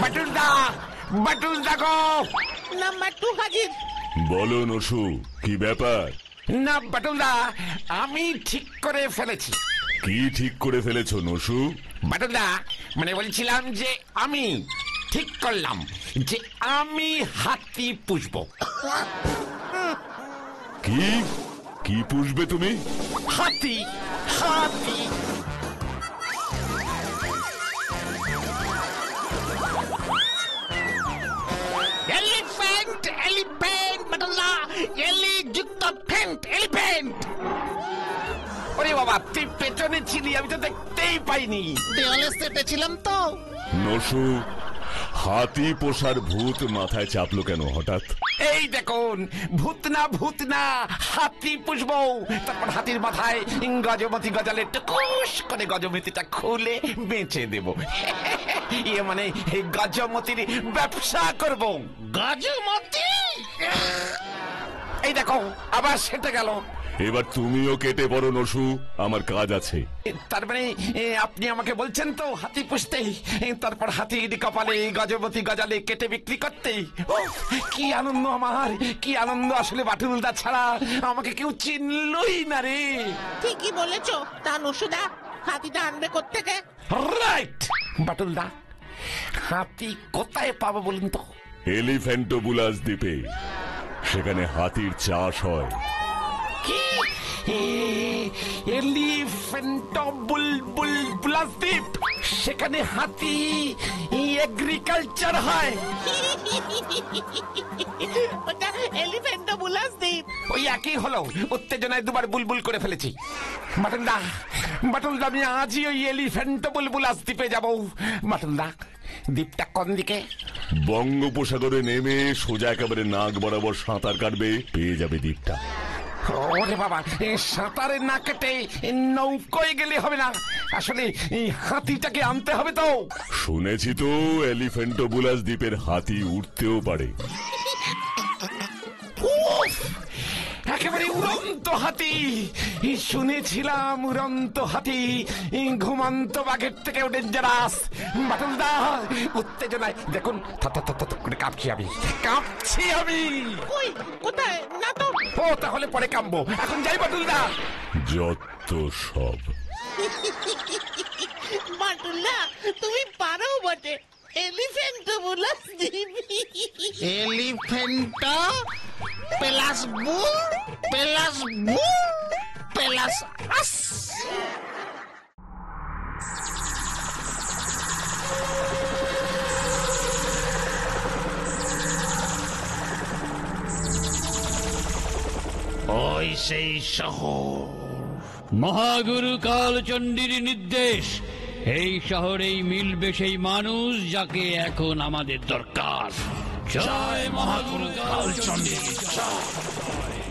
বাটুলদা, বাটুলদা গো! Number 2 হাজির। বলো নসু, কি ব্যাপার? না বাটুলদা, আমি ঠিক করে ফেলেছি। কি ঠিক করে ফেলেছো নসু? বাটুলদা, মানে বলছিলাম যে আমি ঠিক করলাম যে আমি হাতি পুষবো। কি কি পুষবে তুমি? হাতি, হাতি। এলিফ্যান্ট, এলিফ্যান্ট বাটুলদা, এলি যুক্ত ফ্যান্ট, এলিফ্যান্ট। ওরে বাবা, তুই পেছনে ছিলি, আমি তো দেখতেই পাইনি। দেওয়ালে চেপেছিলাম তো। নসু, হাতি পোষার ভূত মাথায় চাপলো কেন হঠাৎ? এই দেখুন, ভূত না হাতি পুষবো। তারপর হাতির মাথায় গজমতি গজালে টুকুস করে গজমতিটা খুলে বেচে দেব। ইয়ে মানে এই গজমতির ব্যবসা করব। গজমতি? এই দেখো, আবার সেটা গেল। এবার তুমিও কেটে পড়ো নসু, আমার কাজ আছে। তার মানে আপনি আমাকে বলছেন তো হাতি পুষতে, তারপর হাতির কপালে গজমতি গজালে কেটে বিক্রি করতে। কি আনন্দ আমার, কি আনন্দ! আসলে বাটুলদা ছাড়া আমাকে কেউ চিনলই না রে। ঠিকই বলেছো। তা নসুদা, হাতিটা আনবে কোত্থেকে? রাইট বাটুলদা, হাতি কোথায় পাবো বলুন তো? এলিফ্যান্টোবুলাস দ্বীপে, সেখানে হাতির চাষ হয়। কি? এলিফ্যান্টোবুলাস দ্বীপ, সেখানে হাতি এগ্রিকালচার হয়? ওটা এলিফ্যান্টোবুলাস দ্বীপ। ওই একই হলো, উত্তেজনায় দুবার বুলবুল করে ফেলেছি। বাটুলদা, বাটুলদা, আমি আজই ওই এলিফ্যান্টোবুলাস দ্বীপে যাবো। বাটুলদা, দ্বীপটা কোন দিকে? বঙ্গোপসাগরে নেমে সোজা একেবারে নাক বরাবর সাঁতার কাটবে, পেয়ে যাবে দ্বীপটা। ওরে বাবা, সাঁতারে না কেটে নৌকোয় গেলে হবে না, আসলে হাতিটাকে আনতে হবে তো। শুনেছি তো এলিফ্যান্টোবুলাস দ্বীপের হাতি উঠতেও পারে। একেবারে উড়ন্ত হাতি! শুনেছিলাম উড়ন্ত হাতি ঘুমন্ত বাঘের থেকেও ডেঞ্জারাস। বাটুলদা, উত্তেজনায় দেখুন করে কাঁপছি আমি, কাঁপছি আমি। কই, কোথায়? না তো। ও, তাহলে পরে কাঁপবো, এখন যাই বাটুলদা। যত সব। বাটুলদা, তুমি পারো বটে। এলিফ্যান্টোবুলাস দ্বীপ। এলিফ্যান্টো প্লাস বুল প্লাস বুল প্লাস আস। ওই সেই শহর, মহাগুরু কালচণ্ডীর নির্দেশ। এই শহরেই মিলবে সেই মানুষ যাকে এখন আমাদের দরকার। জয় মহাগুরু কালচণ্ডী, জয়।